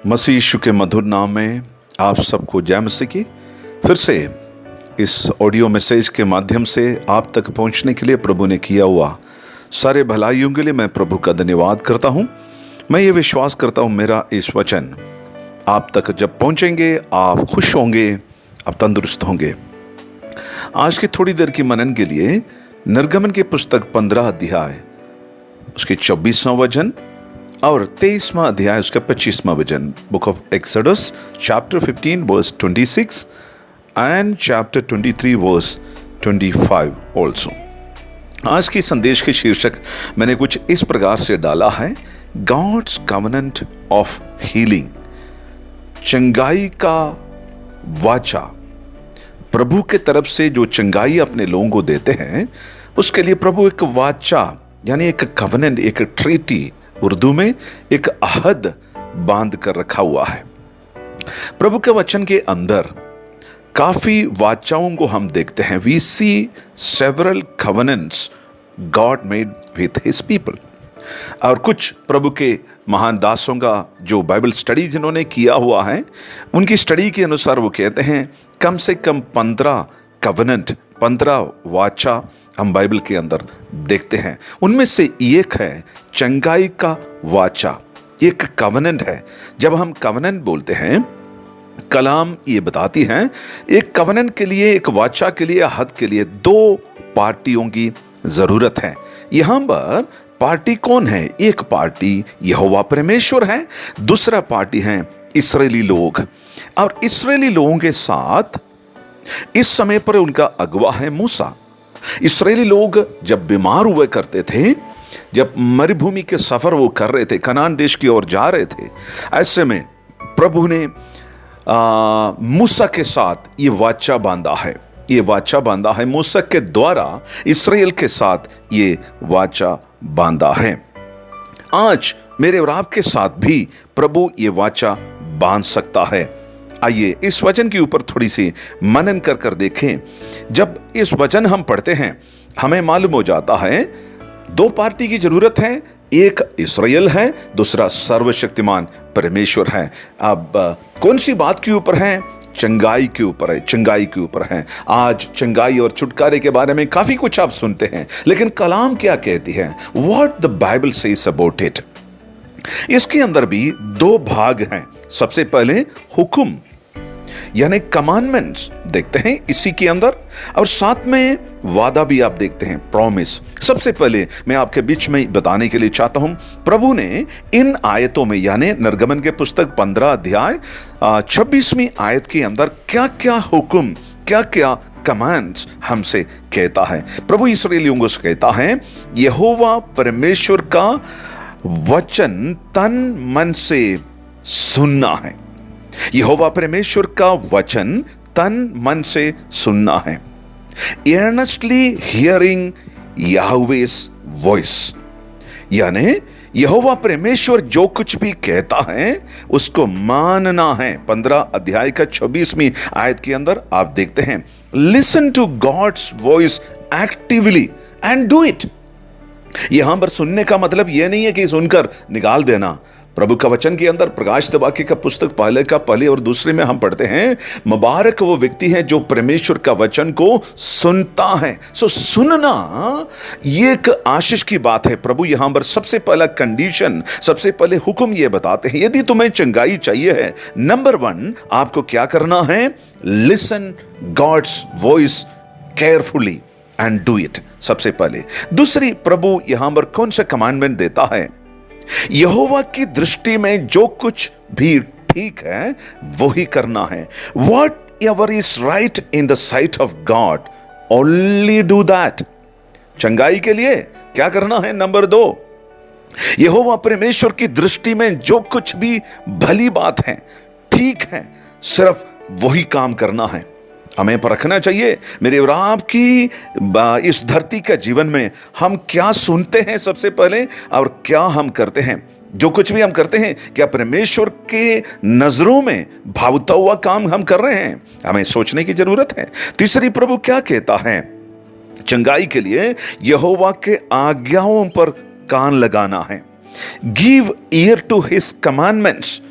मसीह यीशु के मधुर नाम में आप सबको जय मसीह की। फिर से इस ऑडियो मैसेज के माध्यम से आप तक पहुंचने के लिए प्रभु ने किया हुआ सारे भलाइयों के लिए मैं प्रभु का धन्यवाद करता हूं। मैं ये विश्वास करता हूं मेरा इस वचन आप तक जब पहुंचेंगे आप खुश होंगे, आप तंदुरुस्त होंगे। आज की थोड़ी देर की मनन के लिए निर्गमन की पुस्तक 15 अध्याय उसके 24वां वचन और 23वां अध्याय उसका 25वां वचन, book of Exodus chapter 15 verse 26 and chapter 23 verse 25 also. आज की संदेश के शीर्षक मैंने कुछ इस प्रकार से डाला है, गॉड्स कवेनेंट ऑफ हीलिंग, चंगाई का वाचा। प्रभु के तरफ से जो चंगाई अपने लोगों को देते हैं उसके लिए प्रभु एक वाचा यानी एक कवेनेंट, एक ट्रीटी, उर्दू में एक अहद बांध कर रखा हुआ है। प्रभु के वचन के अंदर काफी वाचाओं को हम देखते हैं। We see several covenants God made with his people. और कुछ प्रभु के महान दासों का जो बाइबल स्टडी जिन्होंने किया हुआ है उनकी स्टडी के अनुसार वो कहते हैं कम से कम 15 कवेनेंट, 15 वाचा हम बाइबल के अंदर देखते हैं। उनमें से एक है चंगाई का वाचा, एक कवेनेंट है। जब हम कवेनेंट बोलते हैं, कलाम ये बताती हैं एक कवेनेंट के लिए, एक वाचा के लिए, हद के लिए 2 पार्टियों की जरूरत है। यहां पर पार्टी कौन है? एक पार्टी यहोवा परमेश्वर है, दूसरा पार्टी है इस्राएली लोग। और इस्राएली लोगों के साथ इस समय पर उनका अगुवा है मूसा। इस्राएली लोग जब बीमार हुए करते थे, जब मरुभूमि के सफर वो कर रहे थे, कनान देश की ओर जा रहे थे, ऐसे में प्रभु ने मूसा के साथ ये वाचा बांधा है। ये वाचा बांधा है मूसा के द्वारा, इस्राएल के साथ ये वाचा बांधा है। आज मेरे और आपके साथ भी प्रभु ये वाचा बांध सकता है। आइए इस वचन के ऊपर थोड़ी सी मनन कर कर देखें। जब इस वचन हम पढ़ते हैं हमें मालूम हो जाता है 2 पार्टी की जरूरत है, एक इस्राएल है, दूसरा सर्वशक्तिमान परमेश्वर है। अब कौन सी बात के ऊपर है? चंगाई के ऊपर है, चंगाई के ऊपर है। आज चंगाई और छुटकारे के बारे में काफी कुछ आप सुनते हैं, लेकिन कलाम क्या कहती है? What the Bible says about it. इसके अंदर भी 2 भाग हैं। सबसे पहले हुक्म यानी कमांडमेंट्स देखते हैं इसी के अंदर, और साथ में वादा भी आप देखते हैं, प्रॉमिस। सबसे पहले मैं आपके बीच में बताने के लिए चाहता हूं, प्रभु ने इन आयतों में यानी निर्गमन के पुस्तक 15 अध्याय 26वीं आयत के अंदर क्या क्या हुक्म, क्या क्या कमांड्स हमसे कहता है। प्रभु इस्राएलियों को कहता है यहोवा परमेश्वर का वचन तन मन से सुनना है। यहोवा परमेश्वर का वचन तन मन से सुनना है। earnestly hearing Yahweh's voice, यानी यहोवा परमेश्वर जो कुछ भी कहता है उसको मानना है। 15 अध्याय का 26वीं आयत के अंदर आप देखते हैं, listen to God's voice actively and do it. यहां पर सुनने का मतलब यह नहीं है कि सुनकर निकाल देना। प्रभु का वचन के अंदर प्रकाश वाक्य का पुस्तक पहले और दूसरे में हम पढ़ते हैं, मुबारक वो व्यक्ति है जो परमेश्वर का वचन को सुनता है। सो सुनना ये एक आशीष की बात है। प्रभु यहां पर सबसे पहला कंडीशन, सबसे पहले हुक्म ये बताते हैं, यदि तुम्हें चंगाई चाहिए है, नंबर 1 आपको क्या करना है? Listen God's voice carefully and do it. सबसे पहले। दूसरी, प्रभु यहां पर कौन सा कमांडमेंट देता है? यहोवा की दृष्टि में जो कुछ भी ठीक है वो ही करना है। What ever is right in the site of God, only do that. चंगाई के लिए क्या करना है? नंबर 2, यहोवा परमेश्वर की दृष्टि में जो कुछ भी भली बात है, ठीक है, सिर्फ वही काम करना है। हमें परखना चाहिए मेरे और आपकी इस धरती का जीवन में हम क्या सुनते हैं सबसे पहले, और क्या हम करते हैं। जो कुछ भी हम करते हैं क्या परमेश्वर के नजरों में भावता हुआ काम हम कर रहे हैं? हमें सोचने की जरूरत है। तीसरी, प्रभु क्या कहता है चंगाई के लिए? यहोवा के आज्ञाओं पर कान लगाना है। Give ear to his commandments,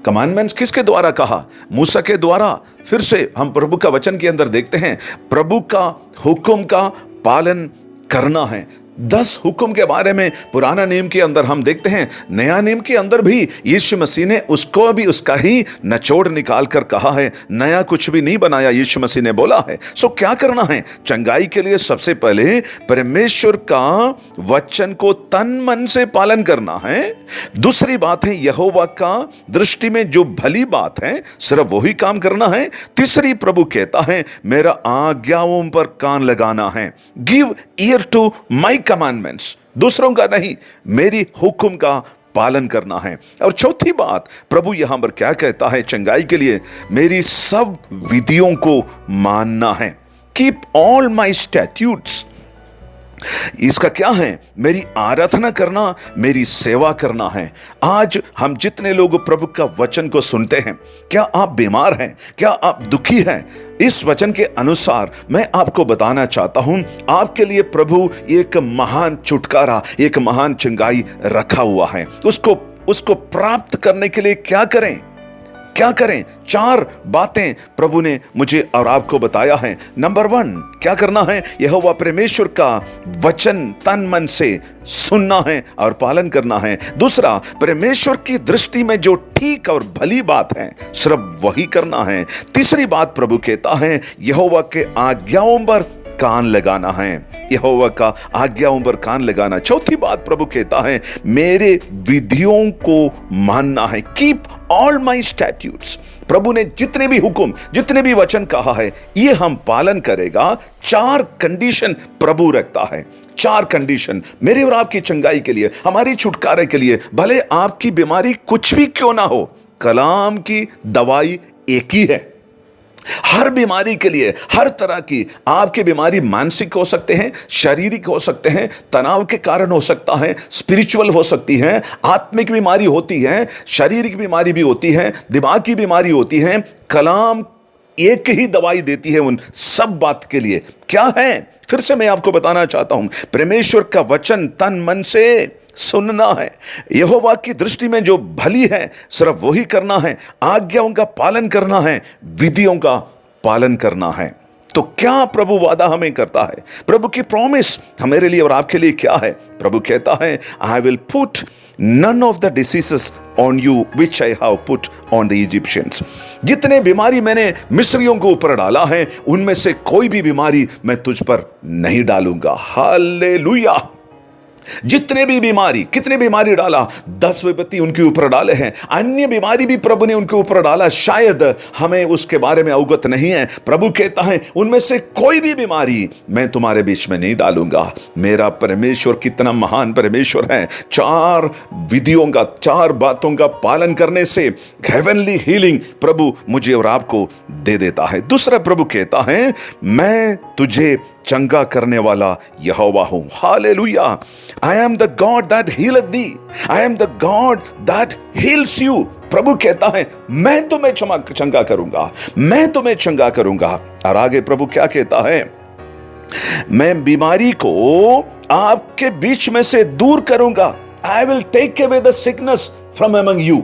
commandments किसके द्वारा कहा? मूसा के द्वारा। फिर से हम प्रभु का वचन के अंदर देखते हैं, प्रभु का हुक्म का पालन करना है। 10 हुक्म के बारे में पुराना नियम के अंदर हम देखते हैं। नया नियम के अंदर भी यीशु मसीह ने उसको भी उसका ही निचोड़ निकाल कर कहा है, नया कुछ भी नहीं बनाया, यीशु मसीह ने बोला है। सो क्या करना है? चंगाई के लिए सबसे पहले परमेश्वर का वचन को तन मन से पालन करना है। दूसरी बात है, यहोवा का दृष्टि में जो भली बात है सिर्फ वही काम करना है। तीसरी, प्रभु कहता है मेरा आज्ञाओं पर कान लगाना है। Give ear to my commandments, दूसरों का नहीं, मेरी हुक्म का पालन करना है। और चौथी बात, प्रभु यहां पर क्या कहता है चंगाई के लिए? मेरी सब विधियों को मानना है। Keep all my statutes. इसका क्या है? मेरी आराधना करना, मेरी सेवा करना है। आज हम जितने लोग प्रभु का वचन को सुनते हैं, क्या आप बीमार हैं? क्या आप दुखी हैं? इस वचन के अनुसार मैं आपको बताना चाहता हूं, आपके लिए प्रभु एक महान छुटकारा, एक महान चंगाई रखा हुआ है। उसको प्राप्त करने के लिए क्या करें? क्या करें? 4 बातें प्रभु ने मुझे और आपको बताया है। नंबर 1, क्या करना है? यहोवा परमेश्वर का वचन तन मन से सुनना है और पालन करना है। दूसरा, परमेश्वर की दृष्टि में जो ठीक और भली बात है सिर्फ वही करना है। तीसरी बात, प्रभु कहता है यहोवा के आज्ञाओं पर कान लगाना है, यहोवा का आज्ञाओं पर कान लगाना। चौथी बात, प्रभु कहता है मेरे विधियों को मानना है। Keep all my statutes. प्रभु ने जितने भी हुक्म, जितने भी वचन कहा है, ये हम पालन करेगा। 4 कंडीशन प्रभु रखता है। 4 कंडीशन मेरे और आपकी चंगाई के लिए, हमारी छुटकारे के लिए। भले आपकी बीमारी कुछ भी क्यों ना हो, कलाम की दवाई एक ही है हर बीमारी के लिए। हर तरह की आपकी बीमारी मानसिक हो सकते हैं, शारीरिक हो सकते हैं, तनाव के कारण हो सकता है, स्पिरिचुअल हो सकती है, आत्मिक बीमारी होती है, शारीरिक बीमारी भी होती है, दिमाग की बीमारी होती है। कलाम एक ही दवाई देती है उन सब बात के लिए। क्या है? फिर से मैं आपको बताना चाहता हूं, परमेश्वर का वचन तन मन से सुनना है। यहोवा की दृष्टि में जो भली है सिर्फ वही करना है। आज्ञाओं का पालन करना है, विधियों का पालन करना है। तो क्या प्रभु वादा हमें करता है? प्रभु की प्रॉमिस हमारे लिए और आपके लिए क्या है? प्रभु कहता है I will put none of the diseases on you which I have put on the Egyptians. जितने बीमारी मैंने मिस्रियों को ऊपर डाला है, उनमें से कोई भी बीमारी मैं तुझ पर नहीं डालूंगा। हालेलुया। जितने भी बीमारी, कितने बीमारी डाला? 10 विपत्ति उनके ऊपर डाले हैं। अन्य बीमारी भी प्रभु ने उनके ऊपर डाला, शायद हमें उसके बारे में अवगत नहीं है। प्रभु कहता है उनमें से कोई भी बीमारी मैं तुम्हारे बीच में नहीं डालूंगा। मेरा परमेश्वर कितना महान परमेश्वर है। 4 विधियों का, 4 बातों का पालन करने से हेवनली हीलिंग प्रभु मुझे और आपको दे देता है। दूसरा, प्रभु कहता है मैं तुझे चंगा करने वाला यहोवा हूं। Hallelujah. I am the God that healeth thee. I am the God that heals you. प्रभु कहता है मैं तुम्हें चंगा करूंगा, मैं तुम्हें चंगा करूंगा। और आगे प्रभु क्या कहता है? मैं बीमारी को आपके बीच में से दूर करूंगा। I will take away the sickness from among you.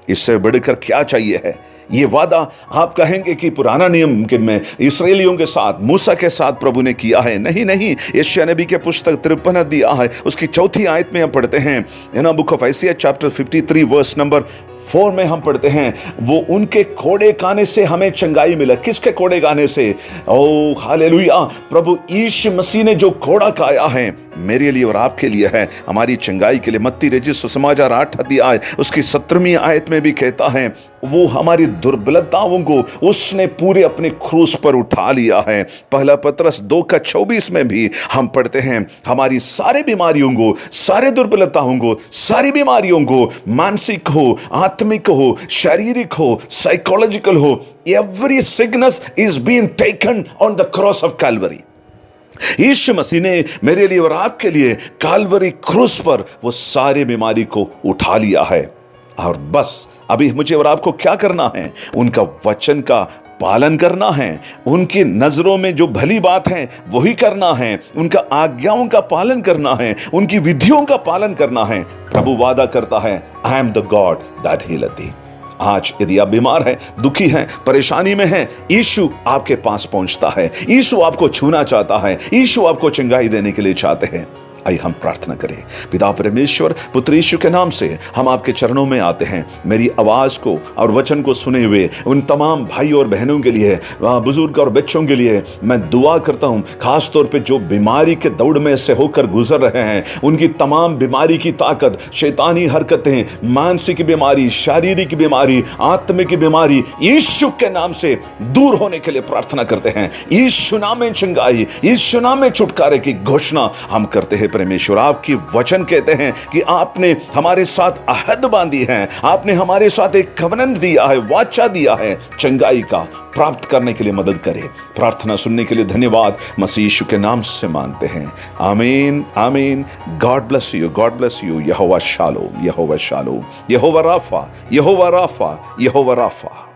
इससे बढ़कर क्या चाहिए है? ये वादा आप कहेंगे कि पुराना नियम के में इस्राएलियों के साथ, मूसा के साथ प्रभु ने किया है। नहीं नहीं, यशायाह नबी के पुस्तक 53 अध्याय है, उसकी 4थी आयत में हम पढ़ते हैं, book of Isaiah chapter 53 verse number 4 में हम पढ़ते हैं, वो उनके कोड़े खाने से हमें चंगाई मिला। किसके कोड़े खाने से? ओ हालेलुया। प्रभु यीशु मसीह ने जो कोड़ा खाया है मेरे लिए और आपके लिए है, हमारी चंगाई के लिए। मत्ती रचित सुसमाचार 8 अध्याय उसकी 17वीं आयत में भी कहता है वो हमारी दुर्बलताओं को उसने पूरे अपने क्रूस पर उठा लिया है। पहला पतरस 2:24 में भी हम पढ़ते हैं हमारी सारी बीमारियों को, सारे दुर्बलताओं को, सारी बीमारियों को, मानसिक हो, आत्मिक हो, शारीरिक हो, साइकोलॉजिकल हो, every sickness is being taken on the cross of Calvary. Yeshu Masih ने मेरे लिए और आपके लिए काल्वरी क्रूस पर वो सारी बीमारी को उठा लिया है। और बस अभी मुझे और आपको क्या करना है? उनका वचन का पालन करना है। उनकी नजरों में जो भली बात है वही करना है। उनका आज्ञाओं का पालन करना है, उनकी विधियों का पालन करना है। प्रभु वादा करता है I am the God that healeth thee। आज यदि आप बीमार हैं, दुखी हैं, परेशानी में हैं, यीशु आपके पास पहुंचता है। यीशु आपको छूना चाहता है। यीशु आपको चंगाई देने के लिए चाहते हैं। आइए हम प्रार्थना करें। पिता परमेश्वर, पुत्र यीशु के नाम से हम आपके चरणों में आते हैं। मेरी आवाज को और वचन को सुने हुए उन तमाम भाई और बहनों के लिए, बुजुर्ग और बच्चों के लिए मैं दुआ करता हूं। खास तौर पे जो बीमारी के दौड़ में से होकर गुजर रहे हैं, उनकी तमाम बीमारी की ताकत, शैतानी हरकतें, मानसिक बीमारी, शारीरिक बीमारी, आत्मिक बीमारी यीशु के नाम से दूर होने के लिए प्रार्थना करते हैं। यीशु नाम में चंगाई, यीशु नाम में छुटकारे की घोषणा हम करते हैं। परमेश्वर, आपकी वचन कहते हैं कि आपने हमारे साथ अहद बांधी है, आपने हमारे साथ एक कवनेंट दिया है, वाचा दिया है। चंगाई का प्राप्त करने के लिए मदद करें। प्रार्थना सुनने के लिए धन्यवाद। मसीह यीशु के नाम से मांगते हैं, आमीन आमीन। God bless you, God bless you. Jehovah Shalom, Jehovah Shalom, Jehovah Rapha, Jehovah Rapha, Jehovah Rafa.